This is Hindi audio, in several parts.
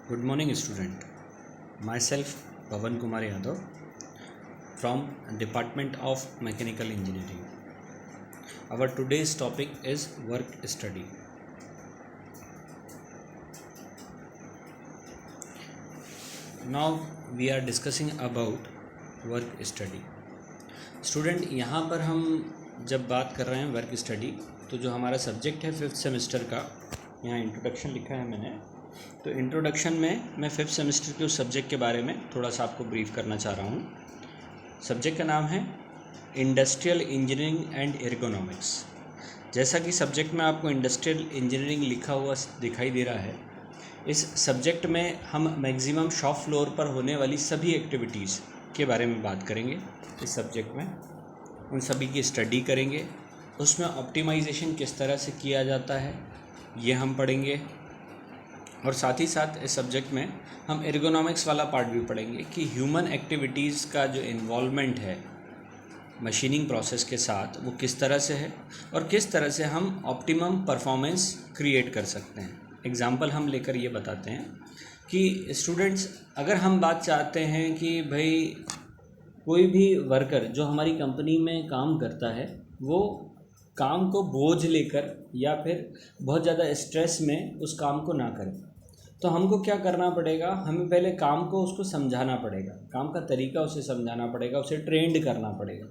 Good morning, student. Myself, Pavan Kumar Yadav, from Department of Mechanical Engineering. Our today's topic is work study. Now we are discussing about work study. Student, यहाँ पर हम जब बात कर रहे हैं वर्क स्टडी, तो जो हमारा सब्जेक्ट है 5th सेमेस्टर का, यहाँ इंट्रोडक्शन लिखा है मैंने। तो इंट्रोडक्शन में मैं 5th सेमेस्टर के उस सब्जेक्ट के बारे में थोड़ा सा आपको ब्रीफ करना चाह रहा हूँ। सब्जेक्ट का नाम है इंडस्ट्रियल इंजीनियरिंग एंड एर्गोनॉमिक्स। जैसा कि सब्जेक्ट में आपको इंडस्ट्रियल इंजीनियरिंग लिखा हुआ दिखाई दे रहा है, इस सब्जेक्ट में हम मैक्सिमम शॉप फ्लोर पर होने वाली सभी एक्टिविटीज़ के बारे में बात करेंगे। इस सब्जेक्ट में उन सभी की स्टडी करेंगे, उसमें ऑप्टिमाइजेशन किस तरह से किया जाता है ये हम पढ़ेंगे। और साथ ही साथ इस सब्जेक्ट में हम एर्गोनॉमिक्स वाला पार्ट भी पढ़ेंगे कि ह्यूमन एक्टिविटीज़ का जो इन्वॉल्वमेंट है मशीनिंग प्रोसेस के साथ वो किस तरह से है और किस तरह से हम ऑप्टिमम परफॉर्मेंस क्रिएट कर सकते हैं। एग्जाम्पल हम लेकर ये बताते हैं कि स्टूडेंट्स, अगर हम बात चाहते हैं कि भाई कोई भी वर्कर जो हमारी कंपनी में काम करता है वो काम को बोझ लेकर या फिर बहुत ज़्यादा स्ट्रेस में उस काम को ना करे, तो हमको क्या करना पड़ेगा? हमें पहले काम को उसको समझाना पड़ेगा, काम का तरीका उसे समझाना पड़ेगा, उसे ट्रेंड करना पड़ेगा,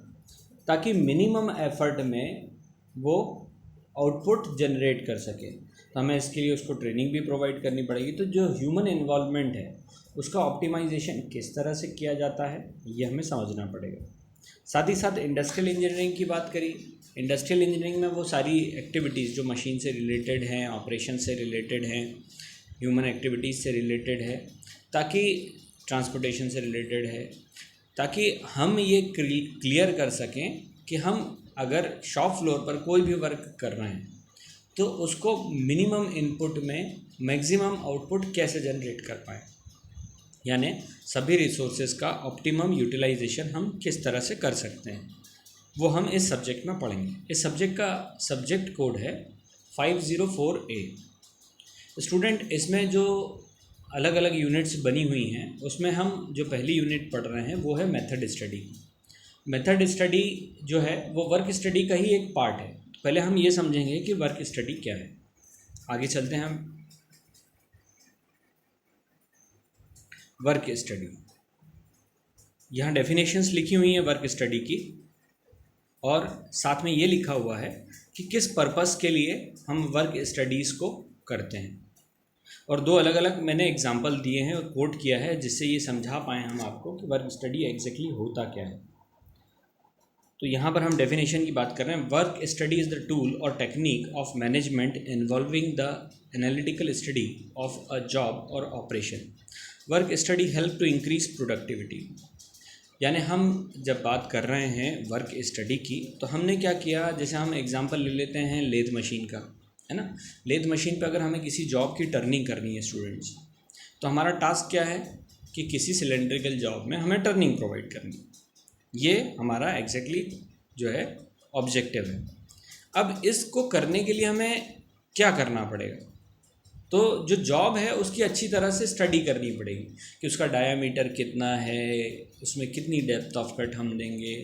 ताकि मिनिमम एफर्ट में वो आउटपुट जनरेट कर सके। तो हमें इसके लिए उसको ट्रेनिंग भी प्रोवाइड करनी पड़ेगी। तो जो ह्यूमन इन्वॉल्वमेंट है उसका ऑप्टिमाइजेशन किस तरह से किया जाता है ये हमें समझना पड़ेगा। साथ ही साथ इंडस्ट्रियल इंजीनियरिंग की बात करी। इंडस्ट्रियल इंजीनियरिंग में वो सारी एक्टिविटीज़ जो मशीन से रिलेटेड हैं, ऑपरेशन से रिलेटेड हैं, ह्यूमन एक्टिविटीज़ से रिलेटेड है, ताकि ट्रांसपोर्टेशन से रिलेटेड है, ताकि हम ये क्लियर कर सकें कि हम अगर शॉप फ्लोर पर कोई भी वर्क कर रहे हैं तो उसको मिनिमम इनपुट में मैक्सिमम आउटपुट कैसे जनरेट कर पाएँ, यानी सभी रिसोर्सेज का ऑप्टिमम यूटिलाइजेशन हम किस तरह से कर सकते हैं, वो हम इस सब्जेक्ट में पढ़ेंगे। इस सब्जेक्ट का सब्जेक्ट कोड है 504A। स्टूडेंट, इसमें जो अलग अलग यूनिट्स बनी हुई हैं उसमें हम जो पहली यूनिट पढ़ रहे हैं वो है मेथड स्टडी। मेथड स्टडी जो है वो वर्क स्टडी का ही एक पार्ट है। पहले हम ये समझेंगे कि वर्क स्टडी क्या है। आगे चलते हैं हम। वर्क स्टडी, यहाँ डेफिनेशंस लिखी हुई हैं वर्क स्टडी की, और साथ में ये लिखा हुआ है कि किस पर्पस के लिए हम वर्क स्टडीज़ को करते हैं। और दो अलग अलग मैंने एग्जांपल दिए हैं और कोट किया है जिससे ये समझा पाएँ हम आपको कि वर्क स्टडी एग्जैक्टली होता क्या है। तो यहाँ पर हम डेफिनेशन की बात कर रहे हैं। Work study is the tool और technique of management involving the analytical study of a job और operation. Work study help to increase productivity. यानी हम जब बात कर रहे हैं वर्क स्टडी की तो हमने क्या किया, जैसे हम एग्जांपल ले लेते हैं लेथ मशीन का, है ना। लेथ मशीन पे अगर हमें किसी जॉब की टर्निंग करनी है स्टूडेंट्स, तो हमारा टास्क क्या है कि किसी सिलेंड्रिकल जॉब में हमें टर्निंग प्रोवाइड करनी है। ये हमारा एग्जैक्टली जो है ऑब्जेक्टिव है। अब इसको करने के लिए हमें क्या करना पड़ेगा? तो जो जॉब है उसकी अच्छी तरह से स्टडी करनी पड़ेगी कि उसका डायामीटर कितना है, उसमें कितनी डेप्थ ऑफ कट हम देंगे,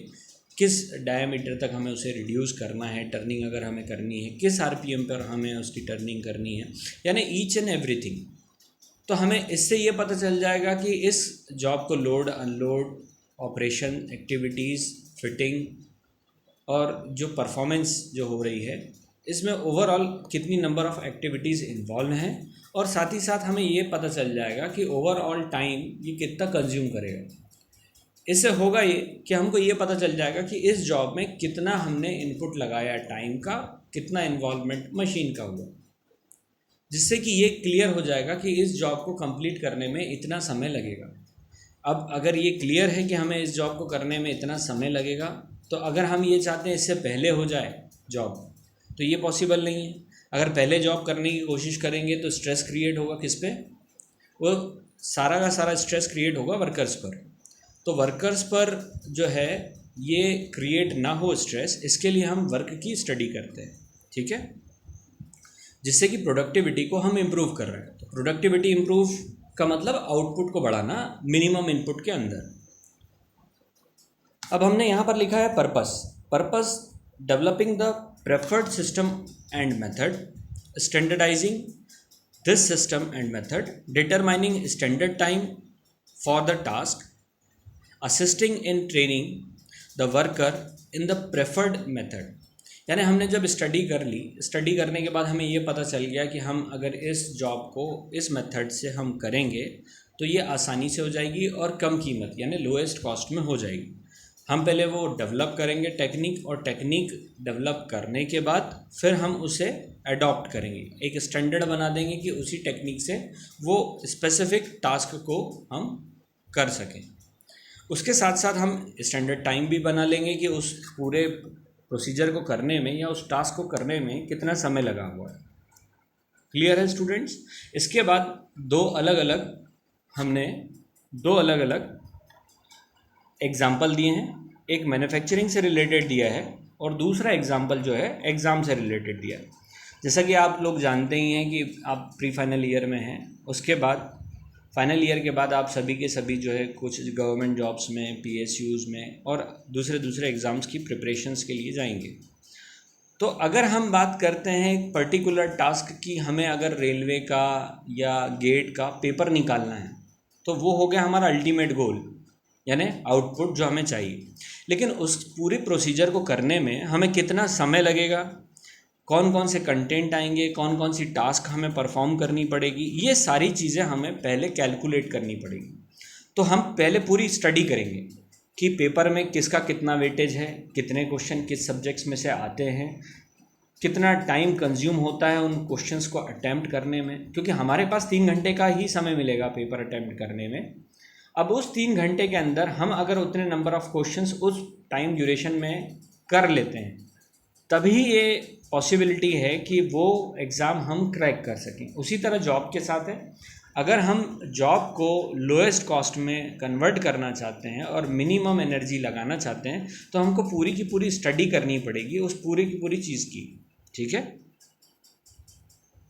किस डायामीटर तक हमें उसे रिड्यूस करना है, टर्निंग अगर हमें करनी है किस आरपीएम पर हमें उसकी टर्निंग करनी है, यानी ईच एंड एवरीथिंग। तो हमें इससे ये पता चल जाएगा कि इस जॉब को load unload, operation activities, fitting और जो परफॉर्मेंस जो हो रही है इसमें ओवरऑल कितनी नंबर ऑफ़ एक्टिविटीज़ इन्वॉल्व हैं, और साथ ही साथ हमें ये पता चल जाएगा कि ओवरऑल टाइम ये कितना कंज्यूम करेगा। इससे होगा ये कि हमको ये पता चल जाएगा कि इस जॉब में कितना हमने इनपुट लगाया, टाइम का कितना इन्वॉल्वमेंट मशीन का हुआ, जिससे कि ये क्लियर हो जाएगा कि इस जॉब को कंप्लीट करने में इतना समय लगेगा। अब अगर ये क्लियर है कि हमें इस जॉब को करने में इतना समय लगेगा, तो अगर हम ये चाहते हैं इससे पहले हो जाए जॉब, तो ये पॉसिबल नहीं है। अगर पहले जॉब करने की कोशिश करेंगे तो स्ट्रेस क्रिएट होगा किस पे? वो सारा का सारा स्ट्रेस क्रिएट होगा वर्कर्स पर। तो वर्कर्स पर जो है ये क्रिएट ना हो स्ट्रेस, इसके लिए हम वर्क की स्टडी करते हैं, ठीक है, जिससे कि प्रोडक्टिविटी को हम इम्प्रूव कर रहे हैं। तो प्रोडक्टिविटी इम्प्रूव का मतलब आउटपुट को बढ़ाना मिनिमम इनपुट के अंदर। अब हमने यहाँ पर लिखा है purpose developing the preferred system and method, standardising this system and method, determining standard time for the task, assisting in training the worker in the preferred method. यानी हमने जब स्टडी कर ली, स्टडी करने के बाद हमें ये पता चल गया कि हम अगर इस जॉब को इस मेथड से हम करेंगे तो ये आसानी से हो जाएगी और कम कीमत यानी लोएस्ट कॉस्ट में हो जाएगी। हम पहले वो डेवलप करेंगे टेक्निक, और टेक्निक डेवलप करने के बाद फिर हम उसे अडॉप्ट करेंगे, एक स्टैंडर्ड बना देंगे कि उसी टेक्निक से वो स्पेसिफिक टास्क को हम कर सकें। उसके साथ साथ हम स्टैंडर्ड टाइम भी बना लेंगे कि उस पूरे प्रोसीजर को करने में या उस टास्क को करने में कितना समय लगा हुआ है। क्लियर है स्टूडेंट्स? इसके बाद हमने दो अलग अलग एग्जाम्पल दिए हैं, एक मैन्युफैक्चरिंग से रिलेटेड दिया है और दूसरा एग्जाम्पल जो है एग्ज़ाम से रिलेटेड दिया है। जैसा कि आप लोग जानते ही हैं कि आप प्री फाइनल ईयर में हैं, उसके बाद फाइनल ईयर के बाद आप सभी के सभी जो है कुछ गवर्नमेंट जॉब्स में, PSUs में और दूसरे एग्ज़ाम्स की प्रिपरेशंस के लिए जाएंगे। तो अगर हम बात करते हैं एक पर्टिकुलर टास्क की, हमें अगर रेलवे का या गेट का पेपर निकालना है तो वो हो गया हमारा अल्टीमेट गोल, यानी आउटपुट जो हमें चाहिए। लेकिन उस पूरी प्रोसीजर को करने में हमें कितना समय लगेगा, कौन कौन से कंटेंट आएंगे, कौन कौन सी टास्क हमें परफॉर्म करनी पड़ेगी, ये सारी चीज़ें हमें पहले कैलकुलेट करनी पड़ेगी। तो हम पहले पूरी स्टडी करेंगे कि पेपर में किसका कितना वेटेज है, कितने क्वेश्चन किस सब्जेक्ट्स में से आते हैं, कितना टाइम कंज्यूम होता है उन क्वेश्चंस को अटैम्प्ट करने में, क्योंकि हमारे पास 3 घंटे का ही समय मिलेगा पेपर अटैम्प्ट करने में। अब उस 3 घंटे के अंदर हम अगर उतने नंबर ऑफ़ क्वेश्चंस उस टाइम ड्यूरेशन में कर लेते हैं, तभी ये पॉसिबिलिटी है कि वो एग्ज़ाम हम क्रैक कर सकें। उसी तरह जॉब के साथ है, अगर हम जॉब को लोएस्ट कॉस्ट में कन्वर्ट करना चाहते हैं और मिनिमम एनर्जी लगाना चाहते हैं तो हमको पूरी की पूरी स्टडी करनी पड़ेगी उस पूरी की पूरी चीज़ की। ठीक है,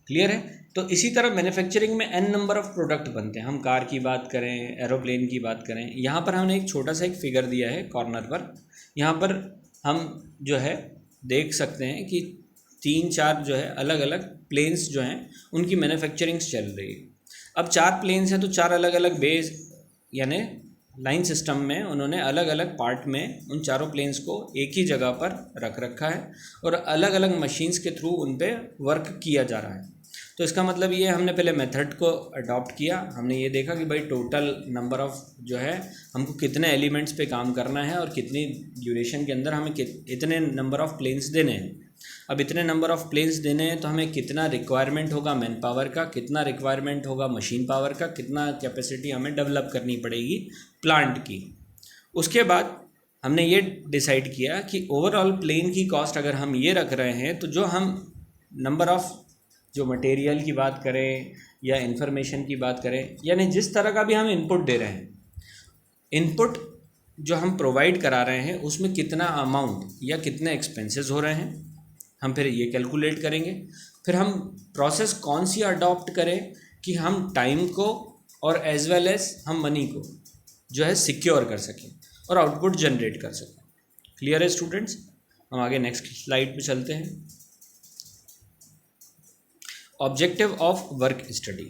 क्लियर है? तो इसी तरह मैन्युफैक्चरिंग में n नंबर ऑफ़ प्रोडक्ट बनते हैं। हम कार की बात करें, एरोप्लेन की बात करें, यहाँ पर हमने एक छोटा सा एक फिगर दिया है कॉर्नर पर। यहाँ पर हम जो है देख सकते हैं कि 3-4 जो है अलग अलग प्लेन्स जो हैं उनकी मैन्युफैक्चरिंग्स चल रही है। अब 4 प्लेन्स हैं तो 4 अलग अलग बेस यानी लाइन सिस्टम में उन्होंने अलग अलग पार्ट में उन चारों प्लेन्स को एक ही जगह पर रख रखा है और अलग अलग मशीन्स के थ्रू उन पर वर्क किया जा रहा है। तो इसका मतलब ये हमने पहले मेथड को अडॉप्ट किया, हमने ये देखा कि भाई टोटल नंबर ऑफ़ जो है हमको कितने एलिमेंट्स पे काम करना है और कितनी ड्यूरेशन के अंदर हमें इतने नंबर ऑफ़ प्लेन्स देने हैं। अब इतने नंबर ऑफ़ प्लेन्स देने हैं तो हमें कितना रिक्वायरमेंट होगा मैन पावर का, कितना रिक्वायरमेंट होगा मशीन पावर का, कितना कैपेसिटी हमें डेवलप करनी पड़ेगी प्लांट की। उसके बाद हमने ये डिसाइड किया कि ओवरऑल प्लेन की कॉस्ट अगर हम ये रख रहे हैं तो जो हम नंबर ऑफ़ जो मटेरियल की बात करें या इन्फॉर्मेशन की बात करें, यानी जिस तरह का भी हम इनपुट दे रहे हैं, इनपुट जो हम प्रोवाइड करा रहे हैं उसमें कितना अमाउंट या कितने एक्सपेंसेस हो रहे हैं, हम फिर ये कैलकुलेट करेंगे। फिर हम प्रोसेस कौन सी अडॉप्ट करें कि हम टाइम को और एज वेल एज हम मनी को जो है सिक्योर कर सकें और आउटपुट जनरेट कर सकें। क्लियर है स्टूडेंट्स? हम आगे नेक्स्ट स्लाइड पे चलते हैं। ऑब्जेक्टिव ऑफ वर्क स्टडी,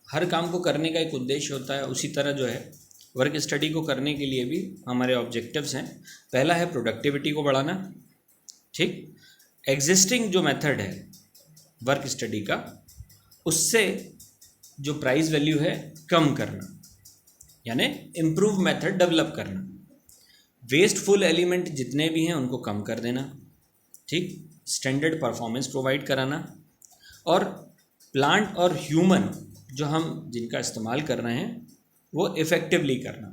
हर काम को करने का एक उद्देश्य होता है, उसी तरह जो है वर्क स्टडी को करने के लिए भी हमारे ऑब्जेक्टिव्स हैं। पहला है प्रोडक्टिविटी को बढ़ाना, ठीक, एग्जिस्टिंग जो मेथड है वर्क स्टडी का उससे जो प्राइस वैल्यू है कम करना, यानी इम्प्रूव मेथड डेवलप करना, वेस्टफुल एलिमेंट जितने भी हैं उनको कम कर देना, ठीक, स्टैंडर्ड परफॉर्मेंस प्रोवाइड कराना और प्लांट और ह्यूमन जो हम जिनका इस्तेमाल कर रहे हैं वो इफ़ेक्टिवली करना,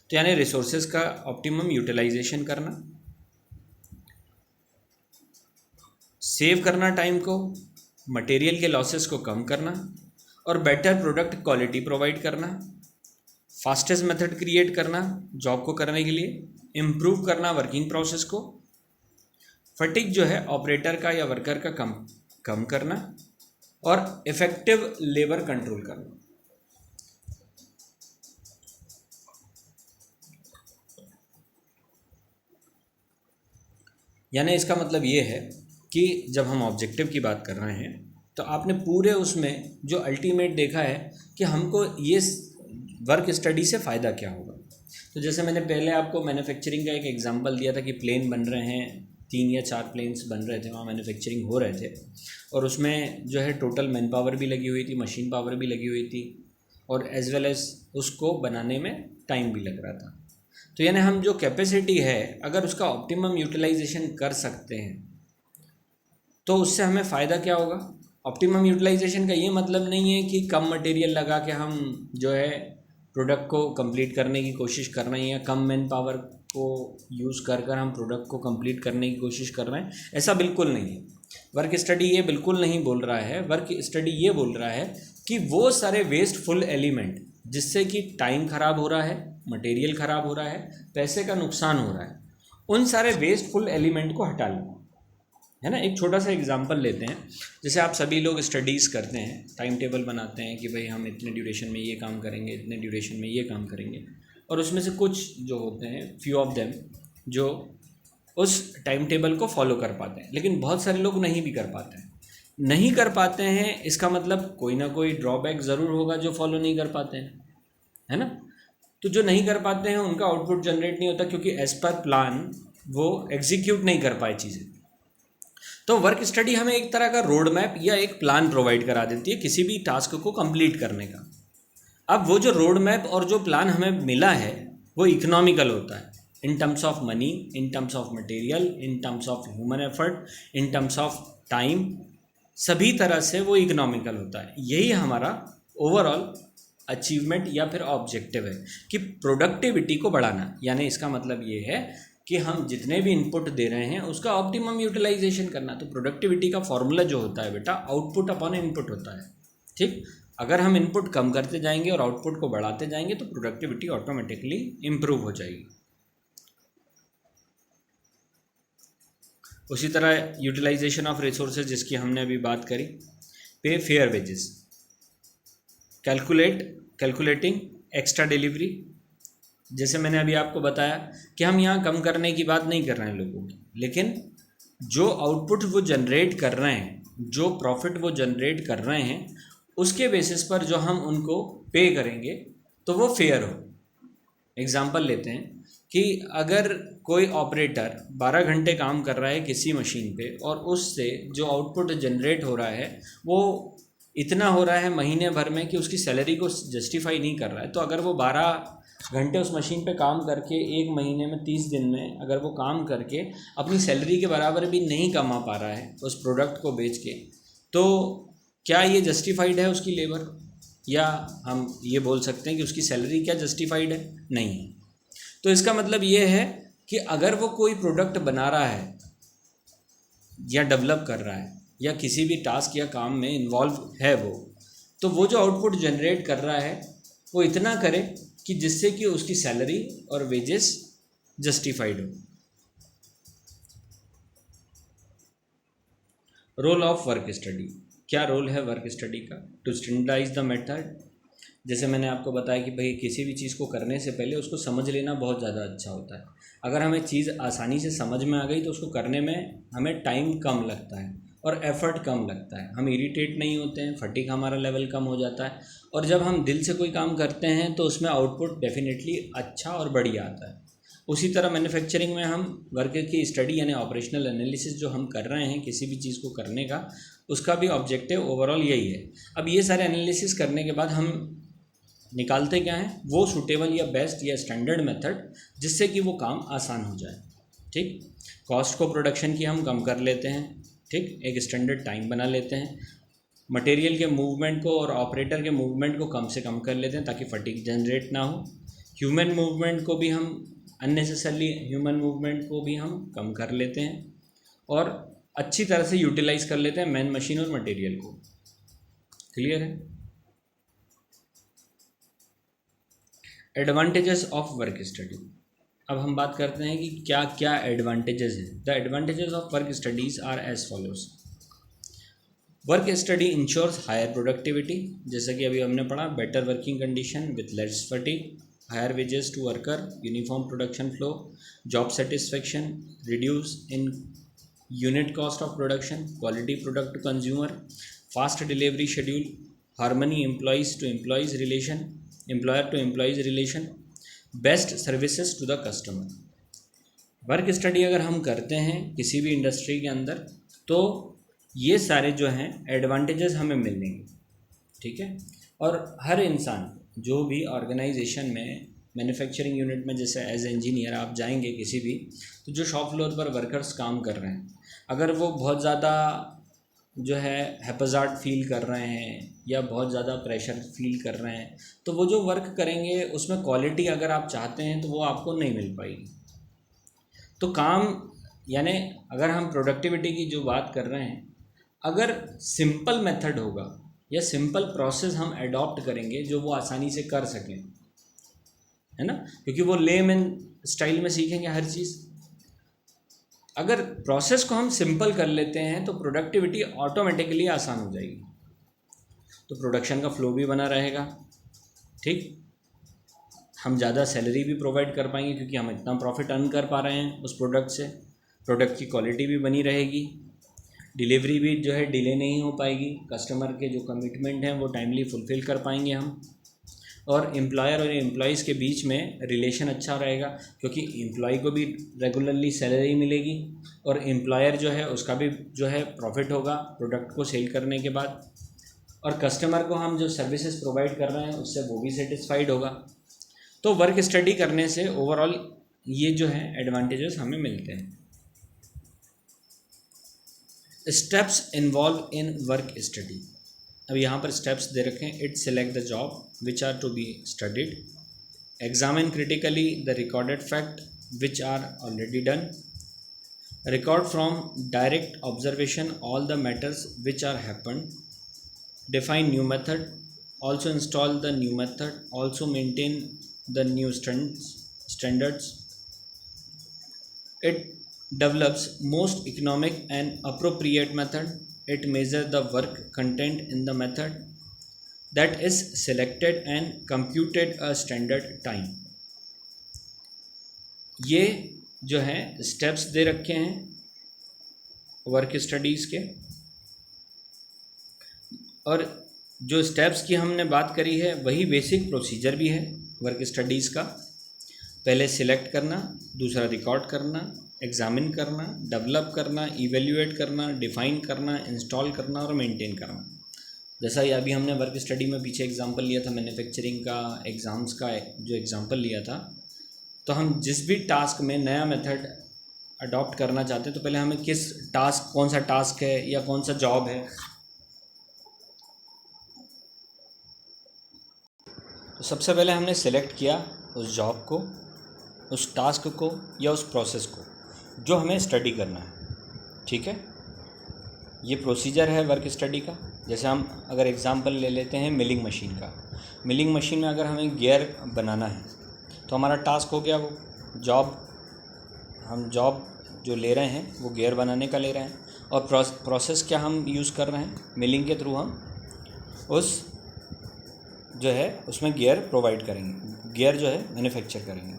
तो यानी रिसोर्सेज का ऑप्टिमम यूटिलाइजेशन करना, सेव करना टाइम को, मटेरियल के लॉसेस को कम करना और बेटर प्रोडक्ट क्वालिटी प्रोवाइड करना, फास्टेस्ट मेथड क्रिएट करना जॉब को करने के लिए, इम्प्रूव करना वर्किंग प्रोसेस को, फटीग जो है ऑपरेटर का या वर्कर का कम करना और इफ़ेक्टिव लेबर कंट्रोल करना। यानी इसका मतलब ये है कि जब हम ऑब्जेक्टिव की बात कर रहे हैं तो आपने पूरे उसमें जो अल्टीमेट देखा है कि हमको ये वर्क स्टडी से फ़ायदा क्या होगा। तो जैसे मैंने पहले आपको मैन्युफैक्चरिंग का एक एग्जांपल दिया था कि प्लेन बन रहे हैं, 3 या 4 प्लेन्स बन रहे थे, वहाँ मैन्युफैक्चरिंग हो रहे थे और उसमें जो है टोटल मैन पावर भी लगी हुई थी, मशीन पावर भी लगी हुई थी और एज वेल एज उसको बनाने में टाइम भी लग रहा था। तो यानी हम जो कैपेसिटी है अगर उसका ऑप्टिमम यूटिलाइजेशन कर सकते हैं तो उससे हमें फ़ायदा क्या होगा। ऑप्टिमम यूटिलाइजेशन का ये मतलब नहीं है कि कम मटेरियल लगा के हम जो है प्रोडक्ट को कंप्लीट करने की कोशिश कर रहे हैं या कम मैन पावर को यूज़ कर कर हम प्रोडक्ट को कंप्लीट करने की कोशिश कर रहे हैं, ऐसा बिल्कुल नहीं है। वर्क स्टडी ये बिल्कुल नहीं बोल रहा है। वर्क स्टडी ये बोल रहा है कि वो सारे वेस्टफुल एलिमेंट जिससे कि टाइम ख़राब हो रहा है, मटेरियल ख़राब हो रहा है, पैसे का नुकसान हो रहा है, उन सारे वेस्टफुल एलिमेंट को हटा लेना है ना। एक छोटा सा एग्जांपल लेते हैं। जैसे आप सभी लोग स्टडीज़ करते हैं, टाइम टेबल बनाते हैं कि भाई हम इतने ड्यूरेशन में ये काम करेंगे, इतने ड्यूरेशन में ये काम करेंगे, और उसमें से कुछ जो होते हैं, फ्यू ऑफ देम, जो उस टाइम टेबल को फॉलो कर पाते हैं, लेकिन बहुत सारे लोग नहीं भी कर पाते हैं। नहीं कर पाते हैं इसका मतलब कोई ना कोई ड्रॉबैक ज़रूर होगा जो फॉलो नहीं कर पाते हैं, है ना। तो जो नहीं कर पाते हैं उनका आउटपुट जनरेट नहीं होता क्योंकि एज पर प्लान वो एग्जीक्यूट नहीं कर पाए चीज़ें। तो वर्क स्टडी हमें एक तरह का रोड मैप या एक प्लान प्रोवाइड करा देती है किसी भी टास्क को कंप्लीट करने का। अब वो जो रोड मैप और जो प्लान हमें मिला है वो इकोनॉमिकल होता है इन terms of money, in terms of material, in terms of human effort, in terms of time, सभी तरह से वो इकोनॉमिकल होता है। यही हमारा ओवरऑल अचीवमेंट या फिर ऑब्जेक्टिव है कि प्रोडक्टिविटी को बढ़ाना। यानी इसका मतलब ये है कि हम जितने भी इनपुट दे रहे हैं उसका ऑप्टिमम यूटिलाइजेशन करना। तो प्रोडक्टिविटी का फॉर्मूला जो होता है बेटा, आउटपुट अपॉन इनपुट होता है, ठीक। अगर हम इनपुट कम करते जाएंगे और आउटपुट को बढ़ाते जाएंगे तो प्रोडक्टिविटी ऑटोमेटिकली इम्प्रूव हो जाएगी। उसी तरह यूटिलाइजेशन ऑफ रिसोर्सेज जिसकी हमने अभी बात करी, पे fair wages, calculating extra delivery. जैसे मैंने अभी आपको बताया कि हम यहाँ कम करने की बात नहीं कर रहे हैं लोगों की, लेकिन जो आउटपुट वो जनरेट कर रहे हैं, जो प्रॉफिट वो जनरेट कर रहे हैं, उसके बेसिस पर जो हम उनको पे करेंगे तो वो फेयर हो। एग्जांपल लेते हैं कि अगर कोई ऑपरेटर 12 घंटे काम कर रहा है किसी मशीन पे और उससे जो आउटपुट जनरेट हो रहा है वो इतना हो रहा है महीने भर में कि उसकी सैलरी को जस्टिफाई नहीं कर रहा है, तो अगर वो 12 घंटे उस मशीन पे काम करके एक महीने में 30 दिन में अगर वो काम करके अपनी सैलरी के बराबर भी नहीं कमा पा रहा है उस प्रोडक्ट को बेच के, तो क्या ये जस्टिफाइड है उसकी लेबर? या हम ये बोल सकते हैं कि उसकी सैलरी क्या जस्टिफाइड है? नहीं है। तो इसका मतलब ये है कि अगर वो कोई प्रोडक्ट बना रहा है या डेवलप कर रहा है या किसी भी टास्क या काम में इन्वॉल्व है वो, तो वो जो आउटपुट जनरेट कर रहा है वो इतना करे कि जिससे कि उसकी सैलरी और वेजेस जस्टिफाइड हो। रोल ऑफ वर्क स्टडी, क्या रोल है वर्क स्टडी का? To standardise the method. जैसे मैंने आपको बताया कि भाई किसी भी चीज़ को करने से पहले उसको समझ लेना बहुत ज़्यादा अच्छा होता है। अगर हमें चीज़ आसानी से समझ में आ गई तो उसको करने में हमें टाइम कम लगता है और एफर्ट कम लगता है, हम इरिटेट नहीं होते हैं, फटीग हमारा लेवल कम हो जाता है, और जब हम दिल से कोई काम करते हैं तो उसमें आउटपुट डेफिनेटली अच्छा और बढ़िया आता है। उसी तरह मैन्युफैक्चरिंग में हम वर्क की स्टडी यानी ऑपरेशनल एनालिसिस जो हम कर रहे हैं किसी भी चीज़ को करने का, उसका भी ऑब्जेक्टिव ओवरऑल यही है। अब ये सारे एनालिसिस करने के बाद हम निकालते क्या हैं? वो सूटेबल या बेस्ट या स्टैंडर्ड मेथड जिससे कि वो काम आसान हो जाए, ठीक। कॉस्ट को प्रोडक्शन की हम कम कर लेते हैं, ठीक, एक स्टैंडर्ड टाइम बना लेते हैं, मटेरियल के मूवमेंट को और ऑपरेटर के मूवमेंट को कम से कम कर लेते हैं ताकि फटीग जनरेट ना हो, ह्यूमन मूवमेंट को भी हम अननेसेसरली ह्यूमन मूवमेंट को भी हम कम कर लेते हैं और अच्छी तरह से यूटिलाइज कर लेते हैं मैन, मशीन और मटेरियल को। क्लियर है? Advantages of work study. अब हम बात करते हैं कि क्या क्या एडवांटेजेस हैं। The advantages of work studies are as follows. Work study ensures higher productivity, जैसा कि अभी हमने पढ़ा, better working condition with less fatigue, higher wages to worker, uniform production flow, job satisfaction, reduce in unit cost of production, quality product to consumer, fast delivery schedule, harmony employees to employees relation, employer to employees relation, best services to the customer. Work study अगर हम करते हैं किसी भी इंडस्ट्री के अंदर तो ये सारे जो हैं एडवांटेजेस हमें मिलेंगे, ठीक है। और हर इंसान जो भी ऑर्गेनाइजेशन में मैन्युफैक्चरिंग यूनिट में जैसे एज इंजीनियर आप जाएंगे किसी भी, तो जो शॉप फ्लोर पर वर्कर्स काम कर रहे हैं अगर वो बहुत ज़्यादा जो है हैपजार्ड फील कर रहे हैं या बहुत ज़्यादा प्रेशर फील कर रहे हैं तो वो जो वर्क करेंगे उसमें क्वालिटी अगर आप चाहते हैं तो वो आपको नहीं मिल पाएगी। तो काम यानी अगर हम प्रोडक्टिविटी की जो बात कर रहे हैं, अगर सिंपल मेथड होगा या सिंपल प्रोसेस हम अडॉप्ट करेंगे जो वो आसानी से कर सकें, है ना, क्योंकि वो लेमैन स्टाइल में सीखेंगे हर चीज़। अगर प्रोसेस को हम सिंपल कर लेते हैं तो प्रोडक्टिविटी ऑटोमेटिकली आसान हो जाएगी, तो प्रोडक्शन का फ्लो भी बना रहेगा, ठीक। हम ज़्यादा सैलरी भी प्रोवाइड कर पाएंगे क्योंकि हम इतना प्रॉफिट अर्न कर पा रहे हैं उस प्रोडक्ट से। प्रोडक्ट की क्वालिटी भी बनी रहेगी, डिलीवरी भी जो है डिले नहीं हो पाएगी, कस्टमर के जो कमिटमेंट हैं वो टाइमली फुलफ़िल कर पाएंगे हम, और एम्प्लॉयर और एम्प्लॉइज़ के बीच में रिलेशन अच्छा रहेगा क्योंकि एम्प्लॉय को भी रेगुलरली सैलरी मिलेगी और एम्प्लॉयर जो है उसका भी जो है प्रॉफिट होगा प्रोडक्ट को सेल करने के बाद, और कस्टमर को हम जो सर्विसेज प्रोवाइड कर रहे हैं उससे वो भी सेटिस्फाइड होगा। तो वर्क स्टडी करने से ओवरऑल ये जो है एडवांटेजेस हमें मिलते हैं। Steps involve in work study, अब यहाँ पर स्टेप्स दे रखे हैं। It select the job which are to be studied, examine critically the recorded fact which are already done, record from direct observation all the matters which are happened, define new method, also install the new method, also maintain the new standards. It develops most economic and appropriate method. It measures the work content in the method that is selected and computed a standard time. ये जो है स्टेप्स दे रखे हैं वर्क स्टडीज़ के, और जो स्टेप्स की हमने बात करी है वही बेसिक प्रोसीजर भी है वर्क स्टडीज़ का। पहले सिलेक्ट करना, दूसरा रिकॉर्ड करना, एग्जामिन करना, डेवलप करना, इवेल्युएट करना, डिफ़ाइन करना, इंस्टॉल करना और मेंटेन करना। जैसा ये अभी हमने वर्क स्टडी में पीछे एग्जांपल लिया था मैन्युफैक्चरिंग का, एग्ज़ाम्स का जो एग्जांपल लिया था, तो हम जिस भी टास्क में नया मेथड अडॉप्ट करना चाहते हैं तो पहले हमें किस टास्क, कौन सा टास्क है या कौन सा जॉब है, तो सबसे पहले हमने सेलेक्ट किया उस जॉब को, उस टास्क को या उस प्रोसेस को जो हमें स्टडी करना है, ठीक है। ये प्रोसीजर है वर्क स्टडी का। जैसे हम अगर एग्जांपल ले लेते हैं मिलिंग मशीन का, मिलिंग मशीन में अगर हमें गियर बनाना है तो हमारा टास्क हो गया वो जॉब, हम जॉब जो ले रहे हैं वो गियर बनाने का ले रहे हैं, और प्रोसेस क्या हम यूज़ कर रहे हैं, मिलिंग के थ्रू हम उस जो है उसमें गियर प्रोवाइड करेंगे, गियर जो है मैन्युफैक्चर करेंगे।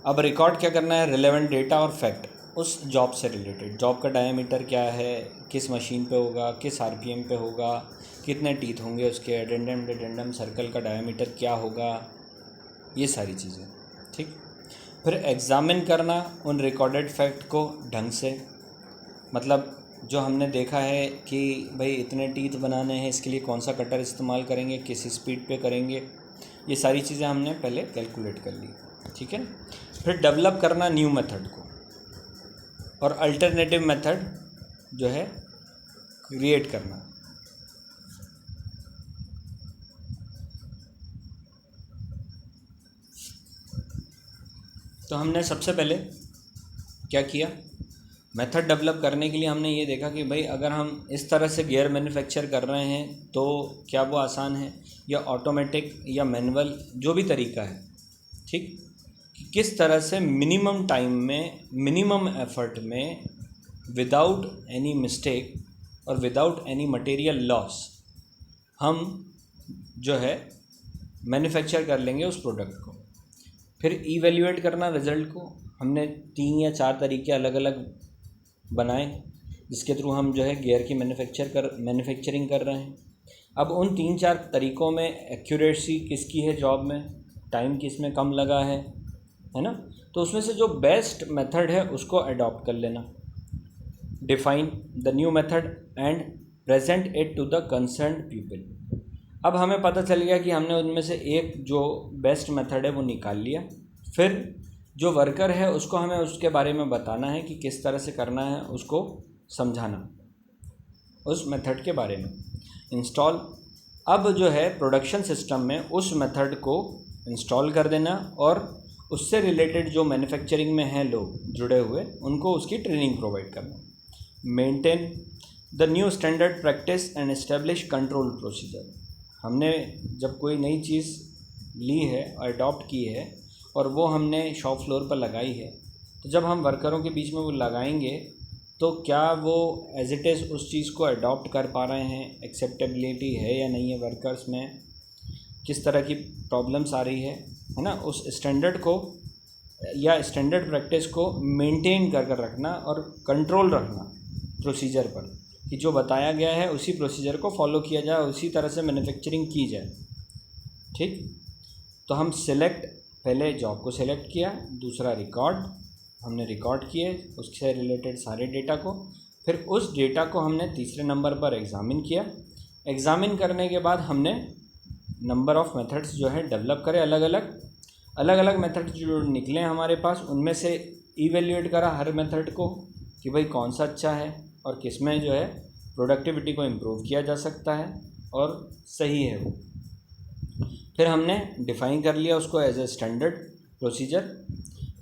अब रिकॉर्ड क्या करना है, रिलेवेंट डेटा और फैक्ट उस जॉब से रिलेटेड, जॉब का डायमीटर क्या है, किस मशीन पे होगा, किस आरपीएम पे होगा, कितने टीथ होंगे उसके, एडेंडम सर्कल का डायमीटर क्या होगा, ये सारी चीज़ें, ठीक। फिर एग्ज़ामिन करना उन रिकॉर्डेड फैक्ट को ढंग से, मतलब जो हमने देखा है कि भाई इतने टीथ बनाने हैं, इसके लिए कौन सा कटर इस्तेमाल करेंगे, किस स्पीड पे करेंगे, ये सारी चीज़ें हमने पहले कैलकुलेट कर ली, ठीक है। फिर डेवलप करना न्यू मेथड को और अल्टरनेटिव मेथड जो है क्रिएट करना। तो हमने सबसे पहले क्या किया, मेथड डेवलप करने के लिए हमने ये देखा कि भाई अगर हम इस तरह से गियर मैन्युफैक्चर कर रहे हैं तो क्या वो आसान है या ऑटोमेटिक या मैनुअल, जो भी तरीका है, ठीक, कि किस तरह से मिनिमम टाइम में, मिनिमम एफर्ट में, विदाउट एनी मिस्टेक और विदाउट एनी मटेरियल लॉस हम जो है मैन्युफैक्चर कर लेंगे उस प्रोडक्ट को। फिर इवेल्युएट करना रिज़ल्ट को, हमने 3 या 4 तरीके अलग अलग बनाएं जिसके थ्रू हम जो है गियर की मैन्युफैक्चरिंग कर रहे हैं। अब उन 3-4 तरीक़ों में एक्यूरेसी किसकी है जॉब में, टाइम किस में कम लगा है ना, तो उसमें से जो बेस्ट मेथड है उसको अडॉप्ट कर लेना। Define the new method and present it to the concerned people. अब हमें पता चल गया कि हमने उनमें से एक जो बेस्ट मेथड है वो निकाल लिया। फिर जो वर्कर है उसको हमें उसके बारे में बताना है कि किस तरह से करना है, उसको समझाना उस मेथड के बारे में। इंस्टॉल, अब जो है प्रोडक्शन सिस्टम में उस मेथड को इंस्टॉल कर देना और उससे रिलेटेड जो मैन्युफैक्चरिंग में हैं लोग जुड़े हुए उनको उसकी ट्रेनिंग प्रोवाइड करना। Maintain the new standard practice and establish control procedure. हमने जब कोई नई चीज़ ली है और अडॉप्ट की है और वो हमने शॉप फ्लोर पर लगाई है, तो जब हम वर्करों के बीच में वो लगाएंगे तो क्या वो एज इट इज़ उस चीज़ को अडॉप्ट कर पा रहे हैं, एक्सेप्टेबिलिटी है या नहीं है वर्कर्स में, किस तरह की प्रॉब्लम्स आ रही है ना, उस स्टैंडर्ड को या स्टैंडर्ड प्रैक्टिस को मेंटेन कर रखना और कंट्रोल रखना प्रोसीजर पर कि जो बताया गया है उसी प्रोसीजर को फॉलो किया जाए, उसी तरह से मैन्युफैक्चरिंग की जाए। ठीक, तो हम पहले जॉब को सिलेक्ट किया, दूसरा हमने रिकॉर्ड किए उससे रिलेटेड सारे डेटा को, फिर उस डेटा को हमने तीसरे नंबर पर एग्ज़ामिन किया। एग्ज़ामिन करने के बाद हमने नंबर ऑफ़ मेथड्स जो है डेवलप करे, अलग अलग मेथड्स जो निकले हमारे पास उनमें से इवेल्युएट करा हर मेथड को कि भाई कौन सा अच्छा है और किस में जो है प्रोडक्टिविटी को इम्प्रूव किया जा सकता है और सही है वो। फिर हमने डिफ़ाइन कर लिया उसको एज ए स्टैंडर्ड प्रोसीजर,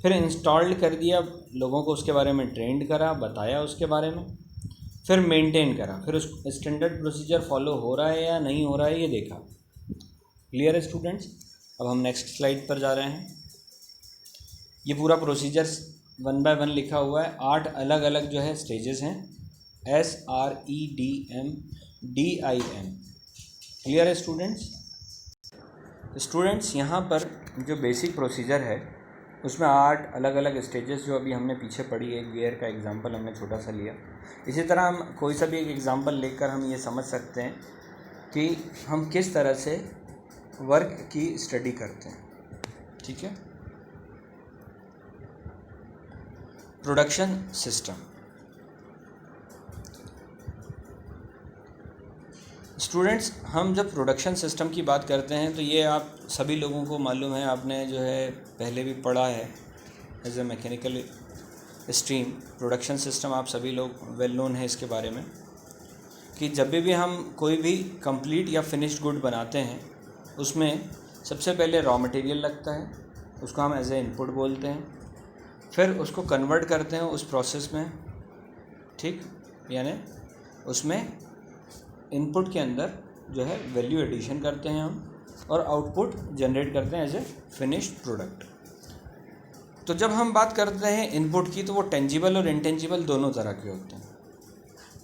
फिर इंस्टॉल्ड कर दिया, लोगों को उसके बारे में ट्रेंड करा, बताया उसके बारे में, फिर मेंटेन करा, फिर उस स्टैंडर्ड प्रोसीजर फॉलो हो रहा है या नहीं हो रहा है ये देखा। क्लियर है स्टूडेंट्स? अब हम नेक्स्ट स्लाइड पर जा रहे हैं। ये पूरा प्रोसीजर्स 1 बाय 1 लिखा हुआ है। 8 अलग अलग जो है स्टेजेस हैं, SREDM DIM। क्लियर है स्टूडेंट्स? स्टूडेंट्स यहाँ पर जो बेसिक प्रोसीजर है उसमें 8 अलग अलग स्टेजेस जो अभी हमने पीछे पढ़ी है, गियर का एग्जांपल हमने छोटा सा लिया। इसी तरह हम कोई सा भी एक एग्जांपल लेकर हम ये समझ सकते हैं कि हम किस तरह से वर्क की स्टडी करते हैं। ठीक है, प्रोडक्शन सिस्टम। स्टूडेंट्स, हम जब प्रोडक्शन सिस्टम की बात करते हैं तो ये आप सभी लोगों को मालूम है, आपने जो है पहले भी पढ़ा है as a mechanical stream. Production system आप सभी लोग वेल नोन है इसके बारे में कि जब भी हम कोई भी कंप्लीट या फिनिश्ड गुड बनाते हैं उसमें सबसे पहले रॉ मटेरियल लगता है, उसको हम एज ए इनपुट बोलते हैं, फिर उसको कन्वर्ट करते हैं उस प्रोसेस में। ठीक, यानी उसमें इनपुट के अंदर जो है वैल्यू एडिशन करते हैं हम और आउटपुट जनरेट करते हैं एज ए फिनिश्ड प्रोडक्ट। तो जब हम बात करते हैं इनपुट की तो वो टेंजिबल और इनटेंजिबल दोनों तरह के होते हैं।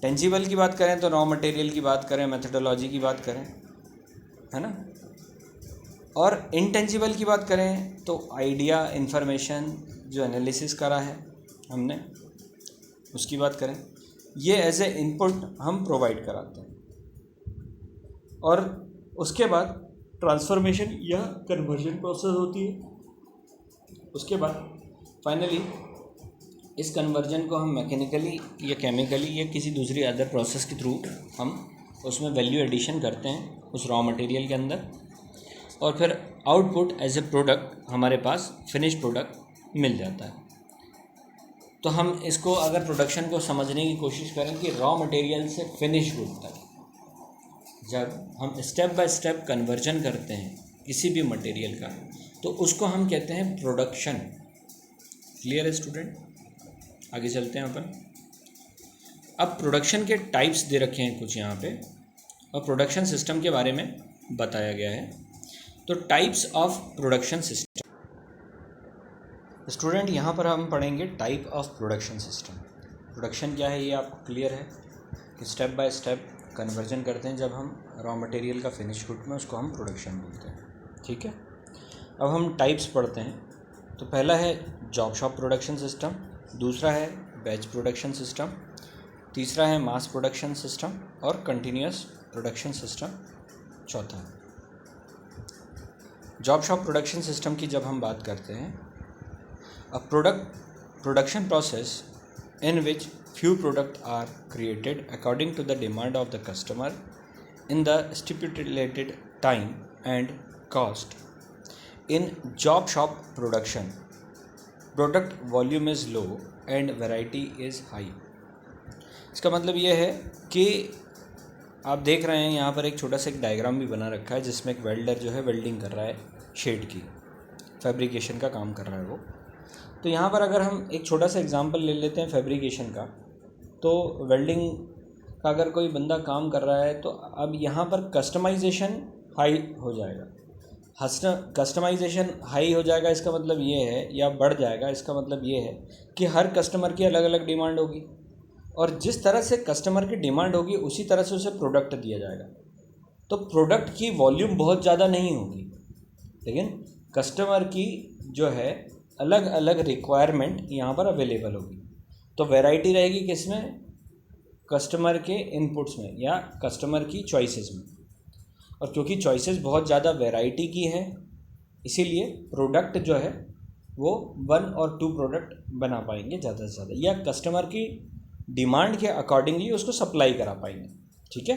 टेंजिबल की बात करें तो रॉ मटेरियल की बात करें, मेथडोलॉजी की बात करें, है ना, और इनटेंजिबल की बात करें तो आइडिया, इन्फॉर्मेशन जो एनालिसिस करा है हमने उसकी बात करें, ये एज ए इनपुट हम प्रोवाइड कराते हैं और उसके बाद ट्रांसफॉर्मेशन या कन्वर्जन प्रोसेस होती है। उसके बाद फाइनली इस कन्वर्जन को हम मैकेनिकली या केमिकली या किसी दूसरी अदर प्रोसेस के थ्रू हम उसमें वैल्यू एडिशन करते हैं उस रॉ मटेरियल के अंदर और फिर आउटपुट एज ए प्रोडक्ट हमारे पास फिनिश प्रोडक्ट मिल जाता है। तो हम इसको अगर प्रोडक्शन को समझने की कोशिश करें कि रॉ मटेरियल से फिनिश गुड तक जब हम स्टेप बाय स्टेप कन्वर्जन करते हैं किसी भी मटेरियल का तो उसको हम कहते हैं प्रोडक्शन। क्लियर है स्टूडेंट? आगे चलते हैं अपन। अब प्रोडक्शन के टाइप्स दे रखे हैं कुछ यहाँ पे और प्रोडक्शन सिस्टम के बारे में बताया गया है। तो types of production system. Student यहाँ पर हम पढ़ेंगे type of production system. Production क्या है ये आपको क्लियर है कि स्टेप बाय स्टेप कन्वर्जन करते हैं जब हम रॉ मटेरियल का फिनिश गुड में, उसको हम प्रोडक्शन बोलते हैं। ठीक है, अब हम टाइप्स पढ़ते हैं। तो पहला है जॉब शॉप प्रोडक्शन सिस्टम, दूसरा है बैच प्रोडक्शन सिस्टम, तीसरा है मास प्रोडक्शन सिस्टम और कंटिन्यूस प्रोडक्शन सिस्टम चौथा है। जॉब शॉप प्रोडक्शन सिस्टम की जब हम बात करते हैं, a production process in which few products are created according to the demand of the customer in the stipulated time and cost. In job shop production, product volume is low and variety is high. इसका मतलब ये है कि आप देख रहे हैं यहाँ पर एक छोटा सा एक डायग्राम भी बना रखा है जिसमें एक वेल्डर जो है वेल्डिंग कर रहा है, शेड की फैब्रिकेशन का काम कर रहा है वो। तो यहाँ पर अगर हम एक छोटा सा एग्जांपल ले लेते हैं फैब्रिकेशन का, तो वेल्डिंग का अगर कोई बंदा काम कर रहा है तो अब यहाँ पर कस्टमाइजेशन हाई हो जाएगा। कस्टमाइजेशन हाई हो जाएगा इसका मतलब ये है, या बढ़ जाएगा इसका मतलब ये है कि हर कस्टमर की अलग अलग डिमांड होगी और जिस तरह से कस्टमर की डिमांड होगी उसी तरह से उसे प्रोडक्ट दिया जाएगा। तो प्रोडक्ट की वॉल्यूम बहुत ज़्यादा नहीं होगी, लेकिन कस्टमर की जो है अलग अलग रिक्वायरमेंट यहाँ पर अवेलेबल होगी। तो वैरायटी रहेगी किसमें? कस्टमर के इनपुट्स में या कस्टमर की चॉइसेस में। और क्योंकि चॉइसेस बहुत ज़्यादा वैरायटी की हैं, इसीलिए प्रोडक्ट जो है वो 1 और 2 प्रोडक्ट बना पाएंगे ज़्यादा से ज़्यादा, या कस्टमर की डिमांड के अकॉर्डिंगली उसको सप्लाई करा पाएंगे। ठीक है,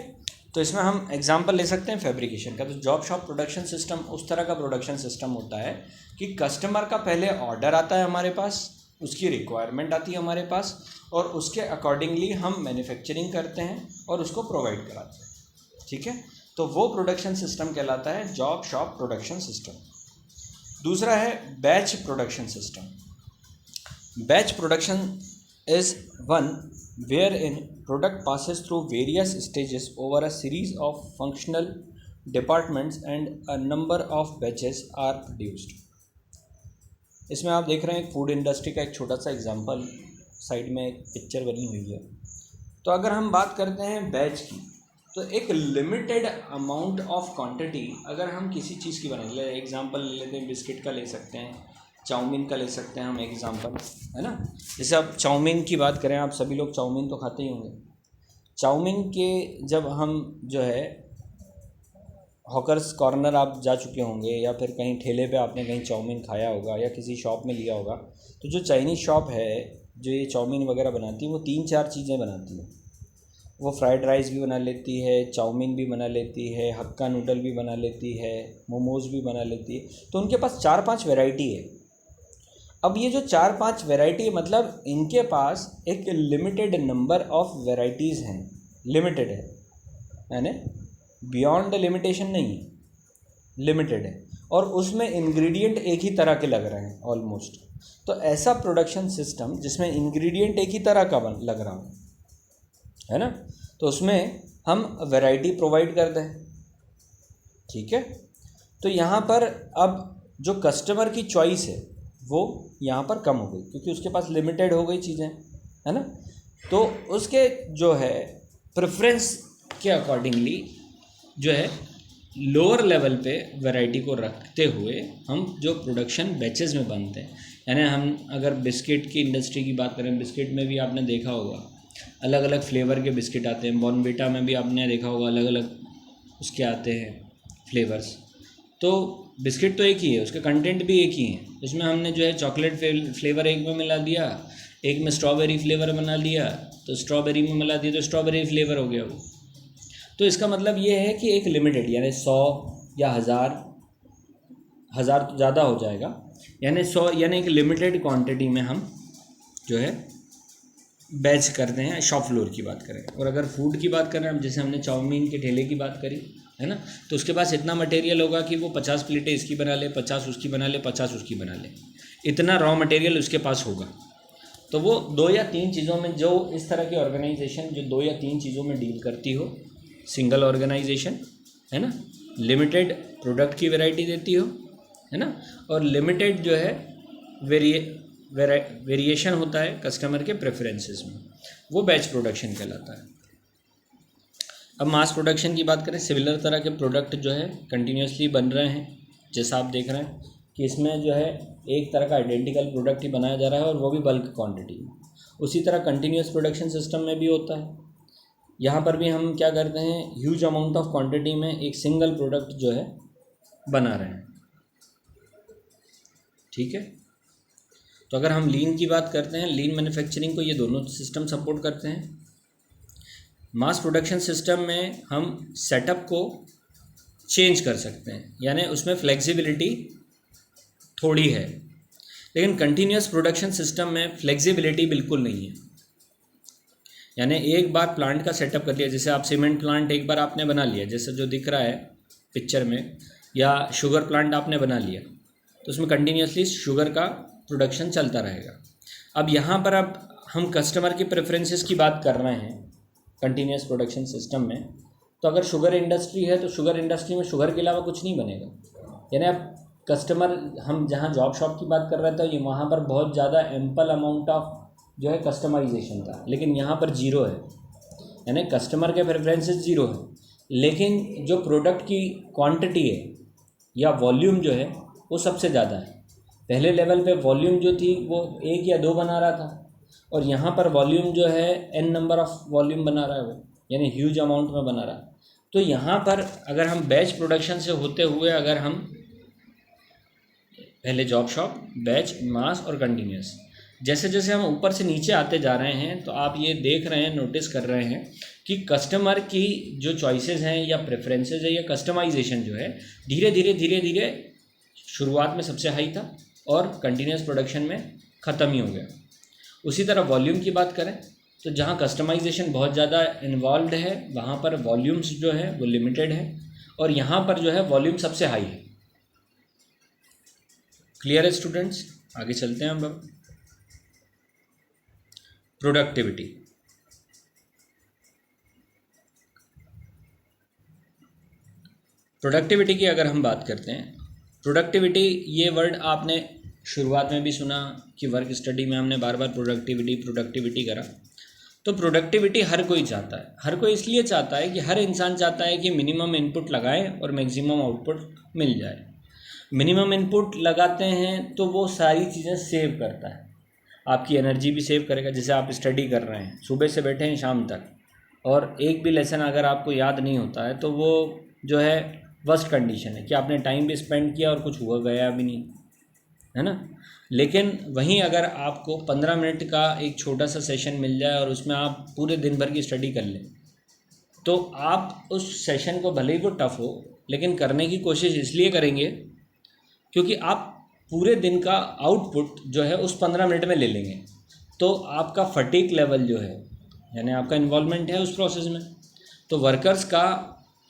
तो इसमें हम एग्जांपल ले सकते हैं फैब्रिकेशन का। तो जॉब शॉप प्रोडक्शन सिस्टम उस तरह का प्रोडक्शन सिस्टम होता है कि कस्टमर का पहले ऑर्डर आता है हमारे पास, उसकी रिक्वायरमेंट आती है हमारे पास और उसके अकॉर्डिंगली हम मैन्युफैक्चरिंग करते हैं और उसको प्रोवाइड कराते हैं। ठीक है, तो वो प्रोडक्शन सिस्टम कहलाता है जॉब शॉप प्रोडक्शन सिस्टम। दूसरा है batch production system. Batch production is one wherein product passes through various stages over a series of functional departments and a number of batches are produced. इसमें आप देख रहे हैं फूड इंडस्ट्री का एक छोटा सा एग्जांपल, साइड में एक पिक्चर बनी हुई है। तो अगर हम बात करते हैं बैच की, तो एक लिमिटेड अमाउंट ऑफ क्वांटिटी अगर हम किसी चीज़ की बनाएंगे, एग्जांपल ले लेते हैं बिस्किट का ले सकते हैं, चाउमीन का ले सकते हैं हम एग्जांपल, है ना। जैसे आप चाउमीन की बात करें, आप सभी लोग चाउमीन तो खाते ही होंगे। चाउमीन के जब हम जो है हॉकर्स कॉर्नर आप जा चुके होंगे या फिर कहीं ठेले पे आपने कहीं चाउमीन खाया होगा या किसी शॉप में लिया होगा, तो जो चाइनीज़ शॉप है जो ये चाउमीन वगैरह बनाती है वो 3-4 चीज़ें बनाती है। वो फ्राइड राइस भी बना लेती है, चाउमीन भी बना लेती है, हक्का नूडल भी बना लेती है, मोमोज़ भी बना लेती है। तो उनके पास 4-5 वैरायटी है। अब ये जो 4-5 वैरायटी मतलब इनके पास एक लिमिटेड नंबर ऑफ वैरायटीज़ हैं, लिमिटेड है, यानी बियॉन्ड द लिमिटेशन नहीं है, लिमिटेड है, और उसमें इंग्रेडिएंट एक ही तरह के लग रहे हैं ऑलमोस्ट। तो ऐसा प्रोडक्शन सिस्टम जिसमें इंग्रेडिएंट एक ही तरह का लग रहा है ना, तो उसमें हम वैरायटी प्रोवाइड कर दें। ठीक है, तो यहाँ पर अब जो कस्टमर की चॉइस है वो यहाँ पर कम हो गई क्योंकि उसके पास लिमिटेड हो गई चीज़ें, है ना। तो उसके जो है प्रेफरेंस के अकॉर्डिंगली जो है लोअर लेवल पे वैरायटी को रखते हुए हम जो प्रोडक्शन बैचेस में बनते हैं, यानी हम अगर बिस्किट की इंडस्ट्री की बात करें, बिस्किट में भी आपने देखा होगा अलग अलग फ्लेवर के बिस्किट आते हैं। बॉर्नविटा में भी आपने देखा होगा अलग अलग उसके आते हैं फ्लेवर्स। तो बिस्किट तो एक ही है, उसके कंटेंट भी एक ही है। उसमें हमने जो है चॉकलेट फ्लेवर एक में मिला दिया, एक में स्ट्रॉबेरी फ्लेवर बना लिया, तो स्ट्रॉबेरी में मिला दिया तो स्ट्रॉबेरी फ्लेवर हो गया वो। तो इसका मतलब ये है कि एक लिमिटेड, यानी 100 या 1000 तो ज़्यादा हो जाएगा, यानी 100 यानी एक लिमिटेड क्वांटिटी में हम जो है बैच करते हैं शॉप फ्लोर की बात करें। और अगर फूड की बात करें, जैसे हमने चाउमीन के ठेले की बात करी है ना, तो उसके पास इतना मटेरियल होगा कि वो 50 प्लेटें इसकी बना ले, 50 उसकी बना ले, 50 उसकी बना ले, इतना रॉ मटेरियल उसके पास होगा। तो वो 2 या 3 चीज़ों में, जो इस तरह की ऑर्गेनाइजेशन जो 2 या 3 चीज़ों में डील करती हो, सिंगल ऑर्गेनाइजेशन है ना, लिमिटेड प्रोडक्ट की वैरायटी देती हो, है ना, और लिमिटेड जो है वेरिएशन होता है कस्टमर के प्रेफरेंसेस में, वो बैच प्रोडक्शन कहलाता है। अब मास प्रोडक्शन की बात करें, सिमिलर तरह के प्रोडक्ट जो है कंटिन्यूसली बन रहे हैं, जैसा आप देख रहे हैं कि इसमें जो है एक तरह का आइडेंटिकल प्रोडक्ट ही बनाया जा रहा है और वो भी बल्क क्वांटिटी में। उसी तरह कंटिन्यूस प्रोडक्शन सिस्टम में भी होता है। यहाँ पर भी हम क्या करते हैं, ह्यूज अमाउंट ऑफ क्वांटिटी में एक सिंगल प्रोडक्ट जो है बना रहे हैं। ठीक है, तो अगर हम लीन की बात करते हैं, लीन मैन्युफैक्चरिंग को ये दोनों सिस्टम सपोर्ट करते हैं। मास प्रोडक्शन सिस्टम में हम सेटअप को चेंज कर सकते हैं, यानी उसमें फ्लेक्सिबिलिटी थोड़ी है, लेकिन कंटिन्यूस प्रोडक्शन सिस्टम में फ्लेक्सिबिलिटी बिल्कुल नहीं है। यानी एक बार प्लांट का सेटअप कर लिया, जैसे आप सीमेंट प्लांट एक बार आपने बना लिया, जैसे जो दिख रहा है पिक्चर में, या शुगर प्लांट आपने बना लिया, तो उसमें कंटिन्यूसली शुगर का प्रोडक्शन चलता रहेगा। अब यहाँ पर अब हम कस्टमर की प्रेफरेंसेस की बात कर रहे हैं कंटिन्यूस प्रोडक्शन सिस्टम में, तो अगर शुगर इंडस्ट्री है तो शुगर इंडस्ट्री में शुगर के अलावा कुछ नहीं बनेगा। यानी अब कस्टमर, हम जहाँ जॉब शॉप की बात कर रहे थे, ये वहाँ पर बहुत ज़्यादा एम्पल अमाउंट ऑफ जो है कस्टमाइजेशन था, लेकिन यहाँ पर जीरो है। यानी कस्टमर के प्रेफरेंसेस जीरो है, लेकिन जो प्रोडक्ट की क्वांटिटी है या वॉल्यूम जो है वो सबसे ज़्यादा है। पहले लेवल पे वॉल्यूम जो थी वो 1 या 2 बना रहा था, और यहाँ पर वॉल्यूम जो है n नंबर ऑफ वॉल्यूम बना रहा है वो, यानी ह्यूज अमाउंट में बना रहा है। तो यहाँ पर अगर हम बैच प्रोडक्शन से होते हुए, अगर हम पहले जॉब शॉप, बैच, मास और कंटिन्यूस, जैसे जैसे हम ऊपर से नीचे आते जा रहे हैं, तो आप ये देख रहे हैं, नोटिस कर रहे हैं कि कस्टमर की जो चॉइसेस हैं या प्रेफरेंसेस है या कस्टमाइजेशन जो है, धीरे धीरे शुरुआत में सबसे हाई था और कंटिन्यूस प्रोडक्शन में ख़त्म ही हो गया। उसी तरह वॉल्यूम की बात करें तो जहाँ कस्टमाइजेशन बहुत ज़्यादा इन्वॉल्व है, वहाँ पर वॉल्यूम्स जो है वो लिमिटेड है, और यहाँ पर जो है वॉल्यूम सबसे हाई है। क्लियर है स्टूडेंट्स? आगे चलते हैं हम अब। प्रोडक्टिविटी, प्रोडक्टिविटी की अगर हम बात करते हैं, प्रोडक्टिविटी ये वर्ड आपने शुरुआत में भी सुना कि वर्क स्टडी में हमने बार बार प्रोडक्टिविटी करा। तो प्रोडक्टिविटी हर कोई चाहता है, हर कोई इसलिए चाहता है कि हर इंसान चाहता है कि मिनिमम इनपुट लगाएं और मैक्सिमम आउटपुट मिल जाए। मिनिमम इनपुट लगाते हैं तो वो सारी चीज़ें सेव करता है, आपकी एनर्जी भी सेव करेगा। जैसे आप स्टडी कर रहे हैं, सुबह से बैठे हैं शाम तक, और एक भी लेसन अगर आपको याद नहीं होता है तो वो जो है वर्स्ट कंडीशन है कि आपने टाइम भी स्पेंड किया और कुछ हुआ गया भी नहीं, है ना। लेकिन वहीं अगर आपको 15 मिनट का एक छोटा सा सेशन मिल जाए और उसमें आप पूरे दिन भर की स्टडी कर लें, तो आप उस सेशन को, भले ही वो टफ हो, लेकिन करने की कोशिश इसलिए करेंगे क्योंकि आप पूरे दिन का आउटपुट जो है उस 15 मिनट में ले लेंगे। तो आपका फटीग लेवल जो है, यानी आपका इन्वॉल्वमेंट है उस प्रोसेस में, तो वर्कर्स का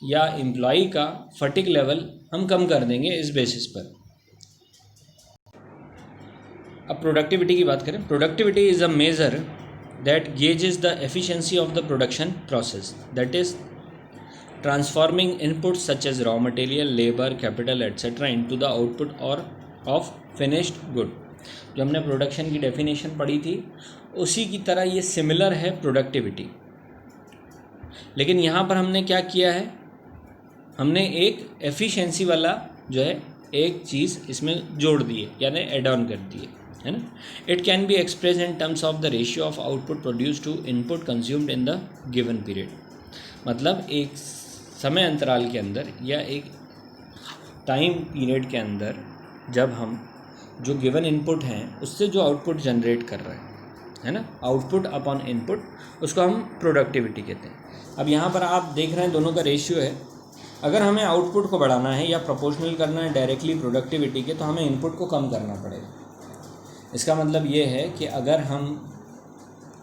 या एम्प्लॉई का फटीग लेवल हम कम कर देंगे इस बेसिस पर। अब प्रोडक्टिविटी की बात करें, productivity is a measure that gauges the efficiency of the production process, that is transforming input such as raw material, labour, capital etcetera into the output और ऑफ फिनिश्ड गुड। जो हमने प्रोडक्शन की डेफिनेशन पढ़ी थी उसी की तरह ये सिमिलर है प्रोडक्टिविटी, लेकिन यहाँ पर हमने क्या किया है, हमने एक एफिशिएंसी वाला जो है एक चीज़ इसमें जोड़ दी है, यानी एड ऑन कर दी है ना। It can be express in terms of the ratio of output produce to input consumed in the given period. मतलब एक समय अंतराल के अंदर या एक टाइम पीरियड के अंदर जब हम जो गिवन इनपुट हैं उससे जो आउटपुट जनरेट कर रहे हैं, है ना, आउटपुट अपॉन इनपुट, उसको हम प्रोडक्टिविटी कहते हैं। अब यहाँ पर आप देख रहे हैं दोनों का रेशियो है। अगर हमें आउटपुट को बढ़ाना है या प्रोपोर्शनल करना है डायरेक्टली प्रोडक्टिविटी के, तो हमें इनपुट को कम करना पड़ेगा। इसका मतलब ये है कि अगर हम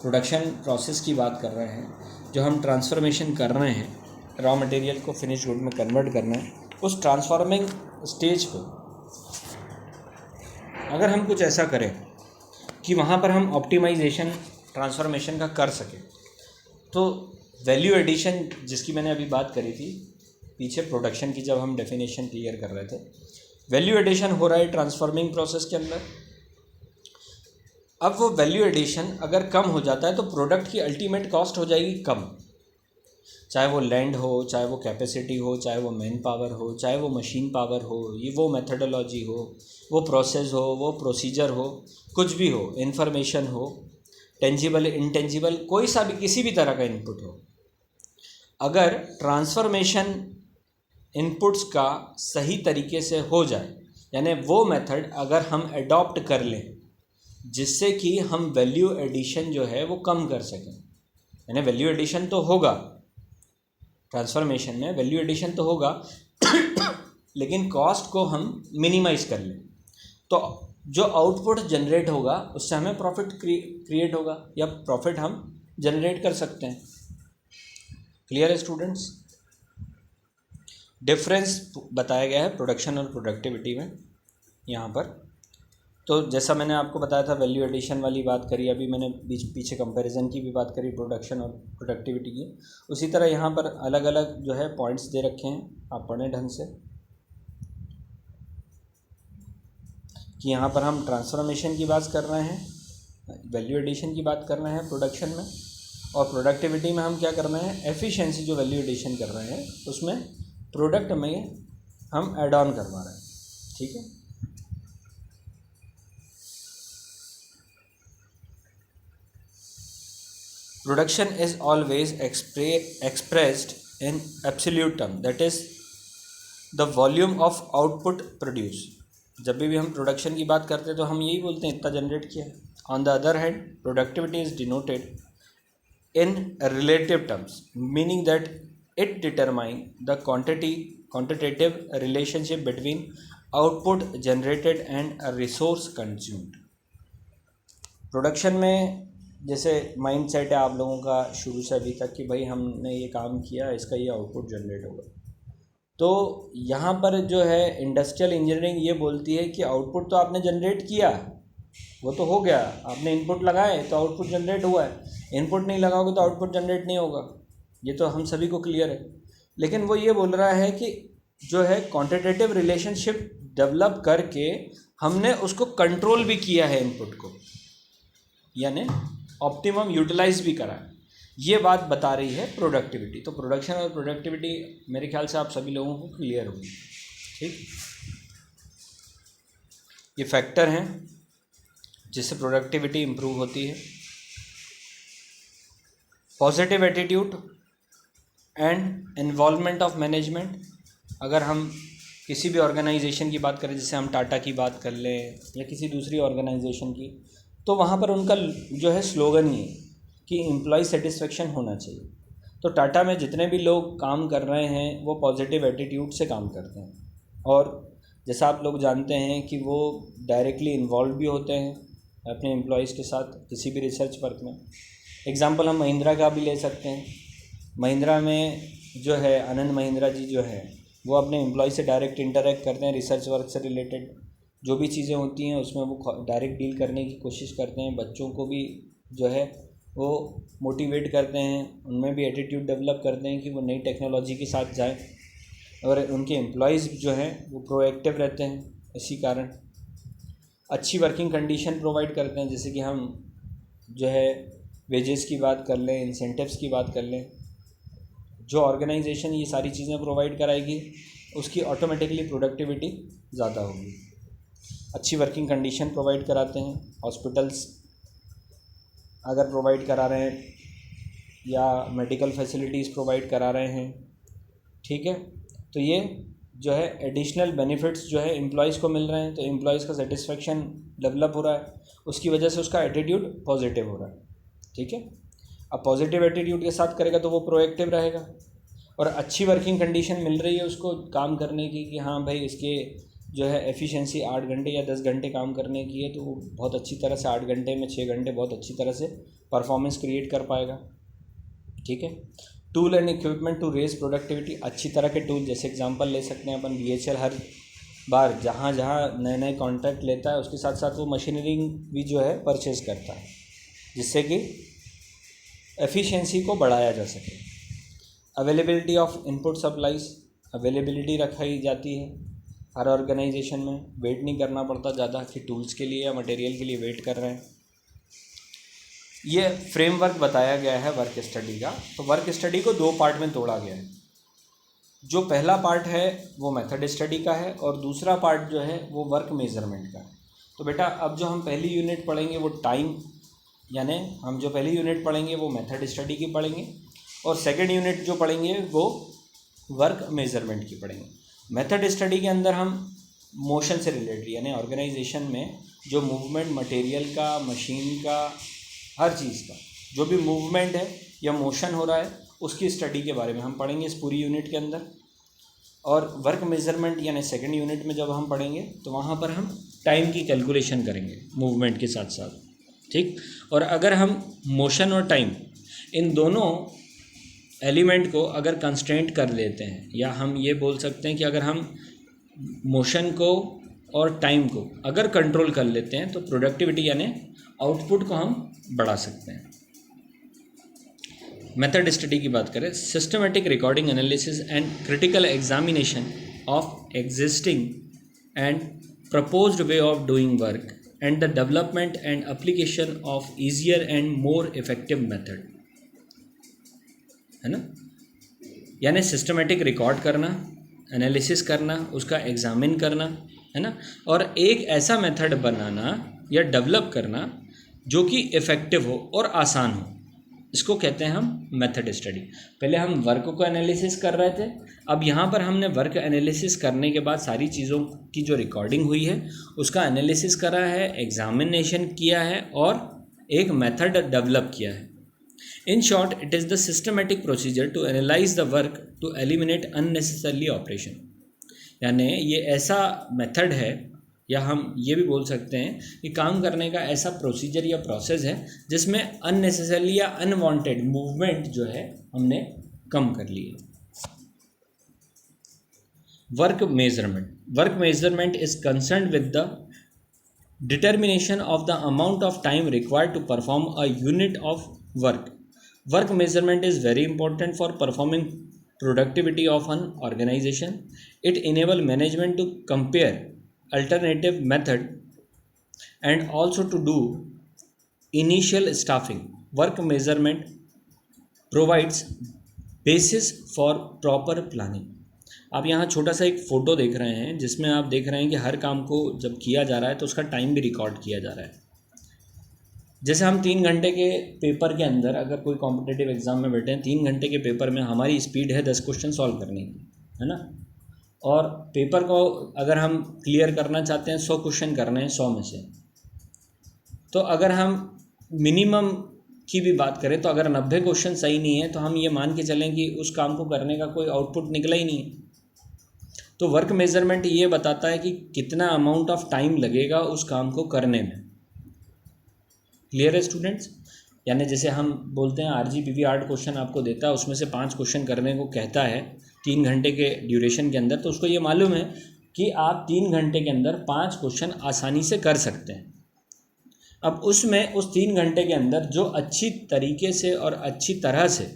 प्रोडक्शन प्रोसेस की बात कर रहे हैं, जो हम ट्रांसफॉर्मेशन कर रहे हैं, रॉ मटेरियल को फिनिश गुड में कन्वर्ट करना है, उस ट्रांसफॉर्मिंग स्टेज पे अगर हम कुछ ऐसा करें कि वहाँ पर हम ऑप्टिमाइजेशन ट्रांसफॉर्मेशन का कर सकें, तो वैल्यू एडिशन जिसकी मैंने अभी बात करी थी पीछे प्रोडक्शन की, जब हम डेफिनेशन क्लियर कर रहे थे, वैल्यू एडिशन हो रहा है ट्रांसफॉर्मिंग प्रोसेस के अंदर। अब वो वैल्यू एडिशन अगर कम हो जाता है तो प्रोडक्ट की अल्टीमेट कॉस्ट हो जाएगी कम, चाहे वो लैंड हो, चाहे वो कैपेसिटी हो, चाहे वो मैन पावर हो, चाहे वो मशीन पावर हो, ये वो मेथडोलॉजी हो, वो प्रोसेस हो, वो प्रोसीजर हो, कुछ भी हो, इन्फॉर्मेशन हो, टेंजिबल, इंटेंजिबल, कोई सा भी किसी भी तरह का इनपुट हो, अगर ट्रांसफॉर्मेशन इनपुट्स का सही तरीके से हो जाए, यानी वो मेथड अगर हम अडॉप्ट कर लें जिससे कि हम वैल्यू एडिशन जो है वो कम कर सकें, यानी वैल्यू एडिशन तो होगा ट्रांसफॉर्मेशन में, वैल्यू एडिशन तो होगा लेकिन कॉस्ट को हम मिनिमाइज कर लें, तो जो आउटपुट जनरेट होगा उससे हमें प्रॉफिट क्रिएट होगा या प्रॉफिट हम जनरेट कर सकते हैं। क्लियर है स्टूडेंट्स? डिफरेंस बताया गया है प्रोडक्शन और प्रोडक्टिविटी में यहाँ पर। तो जैसा मैंने आपको बताया था वैल्यू एडिशन वाली बात करी, अभी मैंने पीछे कंपैरिजन की भी बात करी प्रोडक्शन और प्रोडक्टिविटी की, उसी तरह यहाँ पर अलग अलग जो है पॉइंट्स दे रखे हैं, आप पढ़ें ढंग से कि यहाँ पर हम ट्रांसफॉर्मेशन की बात कर रहे हैं, वैल्यू एडिशन की बात कर रहे हैं प्रोडक्शन में, और प्रोडक्टिविटी में हम क्या कर रहे हैं, एफिशिएंसी जो वैल्यू एडिशन कर रहे हैं उसमें प्रोडक्ट में हम ऐड ऑन करवा रहे हैं। ठीक है, production is always expressed in absolute term, that is the volume of output produced। जब भी हम प्रोडक्शन की बात करते हैं तो हम यही बोलते हैं इतना जनरेट किया। On the other hand productivity is denoted in relative terms, meaning that it determine the quantitative relationship between output generated and a resource consumed। Production में जैसे माइंड सेट है आप लोगों का शुरू से अभी तक कि भाई हमने ये काम किया, इसका ये आउटपुट जनरेट होगा, तो यहाँ पर जो है इंडस्ट्रियल इंजीनियरिंग ये बोलती है कि आउटपुट तो आपने जनरेट किया, वो तो हो गया, आपने इनपुट लगाए तो आउटपुट जनरेट हुआ है, इनपुट नहीं लगाओगे तो आउटपुट जनरेट नहीं होगा, ये तो हम सभी को क्लियर है। लेकिन वो ये बोल रहा है कि जो है क्वांटिटेटिव रिलेशनशिप डेवलप करके हमने उसको कंट्रोल भी किया है इनपुट को, यानी ऑप्टिमम यूटिलाइज भी करा है, ये बात बता रही है प्रोडक्टिविटी। तो प्रोडक्शन और प्रोडक्टिविटी मेरे ख्याल से आप सभी लोगों को क्लियर होगी। ठीक, ये फैक्टर हैं जिससे प्रोडक्टिविटी इम्प्रूव होती है। Positive attitude and involvement of management, अगर हम किसी भी ऑर्गेनाइजेशन की बात करें, जैसे हम टाटा की बात कर लें या किसी दूसरी ऑर्गेनाइजेशन की, तो वहाँ पर उनका जो है स्लोगन ही है कि एम्प्लॉय सेटिस्फेक्शन होना चाहिए। तो टाटा में जितने भी लोग काम कर रहे हैं वो पॉजिटिव एटीट्यूड से काम करते हैं, और जैसा आप लोग जानते हैं कि वो डायरेक्टली इन्वॉल्व भी होते हैं अपने एम्प्लॉयज़ के साथ किसी भी रिसर्च वर्क में। एग्जांपल हम महिंद्रा का भी ले सकते हैं। महिंद्रा में जो है आनंद महिंद्रा जी जो है वो अपने एम्प्लॉय से डायरेक्ट इंटरेक्ट करते हैं, रिसर्च वर्क से रिलेटेड जो भी चीज़ें होती हैं उसमें वो डायरेक्ट डील करने की कोशिश करते हैं। बच्चों को भी जो है वो मोटिवेट करते हैं, उनमें भी एटीट्यूड डेवलप करते हैं कि वो नई टेक्नोलॉजी के साथ जाएं, और उनके एम्प्लॉयज़ जो हैं वो प्रोएक्टिव रहते हैं। इसी कारण अच्छी वर्किंग कंडीशन प्रोवाइड करते हैं, जैसे कि हम जो है वेजेस की बात कर लें, इंसेंटिव्स की बात कर लें। जो ऑर्गेनाइजेशन ये सारी चीज़ें प्रोवाइड कराएगी उसकी ऑटोमेटिकली प्रोडक्टिविटी ज़्यादा होगी। अच्छी वर्किंग कंडीशन प्रोवाइड कराते हैं, हॉस्पिटल्स अगर प्रोवाइड करा रहे हैं या मेडिकल फैसिलिटीज़ प्रोवाइड करा रहे हैं, ठीक है, तो ये जो है एडिशनल बेनिफिट्स जो है एम्प्लॉयज़ को मिल रहे हैं, तो एम्प्लॉयज़ का सेटिस्फेक्शन डेवलप हो रहा है, उसकी वजह से उसका एटीट्यूड पॉजिटिव हो रहा है। ठीक है, अब पॉजिटिव एटीट्यूड के साथ करेगा तो वो प्रोएक्टिव रहेगा, और अच्छी वर्किंग कंडीशन मिल रही है उसको काम करने की कि हाँ भाई इसके जो है एफिशिएंसी 8 घंटे या 10 घंटे काम करने की है, तो वो बहुत अच्छी तरह से 8 घंटे में 6 घंटे बहुत अच्छी तरह से परफॉर्मेंस क्रिएट कर पाएगा। ठीक है, tool and equipment to raise productivity, अच्छी तरह के टूल, जैसे एग्जांपल ले सकते हैं अपन BHEL हर बार जहाँ जहाँ नए नए कॉन्ट्रैक्ट लेता है उसके साथ साथ वो मशीनरी भी जो है परचेज़ करता है, जिससे कि एफिशिएंसी को बढ़ाया जा सके। Availability of input supplies, availability रखाई जाती है हर ऑर्गेनाइजेशन में, वेट नहीं करना पड़ता ज़्यादा कि टूल्स के लिए या मटेरियल के लिए वेट कर रहे हैं। ये फ्रेमवर्क बताया गया है वर्क स्टडी का। तो वर्क स्टडी को 2 पार्ट में तोड़ा गया है। जो पहला पार्ट है वो मेथड स्टडी का है, और दूसरा पार्ट जो है वो वर्क मेजरमेंट का है। तो बेटा अब जो हम पहली यूनिट पढ़ेंगे वो टाइम यानी हम जो पहली यूनिट पढ़ेंगे वो मेथड स्टडी की पढ़ेंगे और सेकंड यूनिट जो पढ़ेंगे वो वर्क मेजरमेंट की पढ़ेंगे। मेथड स्टडी के अंदर हम मोशन से रिलेटेड यानी ऑर्गेनाइजेशन में जो मूवमेंट मटेरियल का, मशीन का, हर चीज़ का जो भी मूवमेंट है या मोशन हो रहा है उसकी स्टडी के बारे में हम पढ़ेंगे इस पूरी यूनिट के अंदर। और वर्क मेजरमेंट यानी सेकंड यूनिट में जब हम पढ़ेंगे तो वहाँ पर हम टाइम की कैलकुलेशन करेंगे मूवमेंट के साथ साथ, ठीक। और अगर हम मोशन और टाइम इन दोनों एलिमेंट को अगर कंस्ट्रेंट कर लेते हैं, या हम ये बोल सकते हैं कि अगर हम मोशन को और टाइम को अगर कंट्रोल कर लेते हैं तो प्रोडक्टिविटी यानी आउटपुट को हम बढ़ा सकते हैं। मेथड स्टडी की बात करें, systematic recording analysis and critical examination of existing and proposed way of doing work and the development and application of easier and more effective method, है ना। यानी सिस्टमेटिक रिकॉर्ड करना, एनालिसिस करना, उसका एग्जामिन करना, है ना, और एक ऐसा मेथड बनाना या डेवलप करना जो कि इफ़ेक्टिव हो और आसान हो, इसको कहते हैं हम मेथड स्टडी। पहले हम वर्क को एनालिसिस कर रहे थे, अब यहाँ पर हमने वर्क एनालिसिस करने के बाद सारी चीज़ों की जो रिकॉर्डिंग हुई है उसका एनालिसिस करा है, एग्जामिनेशन किया है और एक मेथड डेवलप किया है। In short, it is the systematic procedure to analyze the work to eliminate unnecessarily operation। यानी ये ऐसा मेथड है, या हम ये भी बोल सकते हैं कि काम करने का ऐसा प्रोसीजर या प्रोसेस है जिसमें अननेसेसरली या अनवांटेड मूवमेंट जो है हमने कम कर ली है। Work measurement is concern with the determination of the amount of time required to perform a unit of work. Work measurement is very important for performing productivity of an organization. It enables management to compare alternative method and also to do initial staffing. Work measurement provides basis for proper planning। आप यहाँ छोटा सा एक फ़ोटो देख रहे हैं जिसमें आप देख रहे हैं कि हर काम को जब किया जा रहा है तो उसका टाइम भी रिकॉर्ड किया जा रहा है। जैसे हम 3 घंटे के पेपर के अंदर अगर कोई कॉम्पिटिटिव एग्ज़ाम में बैठे हैं, 3 घंटे के पेपर में हमारी स्पीड है 10 क्वेश्चन सॉल्व करने की, है ना। और पेपर को अगर हम क्लियर करना चाहते हैं 100 क्वेश्चन करने हैं 100 में से, तो अगर हम मिनिमम की भी बात करें तो अगर 90 क्वेश्चन सही नहीं है तो हम ये मान के चलें कि उस काम को करने का कोई आउटपुट निकला ही नहीं है। तो वर्क मेजरमेंट ये बताता है कि कितना अमाउंट ऑफ टाइम लगेगा उस काम को करने में। क्लियर है स्टूडेंट्स? यानी जैसे हम बोलते हैं RGPV 8 क्वेश्चन आपको देता है, उसमें से 5 क्वेश्चन करने को कहता है 3 घंटे के ड्यूरेशन के अंदर, तो उसको ये मालूम है कि आप 3 घंटे के अंदर 5 क्वेश्चन आसानी से कर सकते हैं। अब उसमें उस 3 घंटे के अंदर जो अच्छी तरीके से और अच्छी तरह से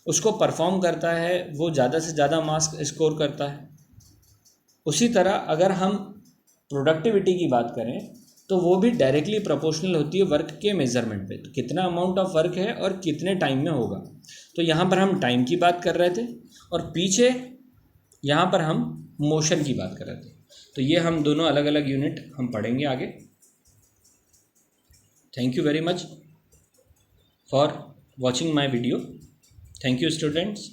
उसको परफॉर्म करता है वो ज़्यादा से ज़्यादा मार्क्स स्कोर करता है। उसी तरह अगर हम प्रोडक्टिविटी की बात करें तो वो भी डायरेक्टली प्रोपोर्शनल होती है वर्क के मेज़रमेंट पे, तो कितना अमाउंट ऑफ वर्क है और कितने टाइम में होगा। तो यहाँ पर हम टाइम की बात कर रहे थे और पीछे यहाँ पर हम मोशन की बात कर रहे थे। तो ये हम दोनों अलग अलग यूनिट हम पढ़ेंगे आगे। Thank you very much for watching my video. Thank you students.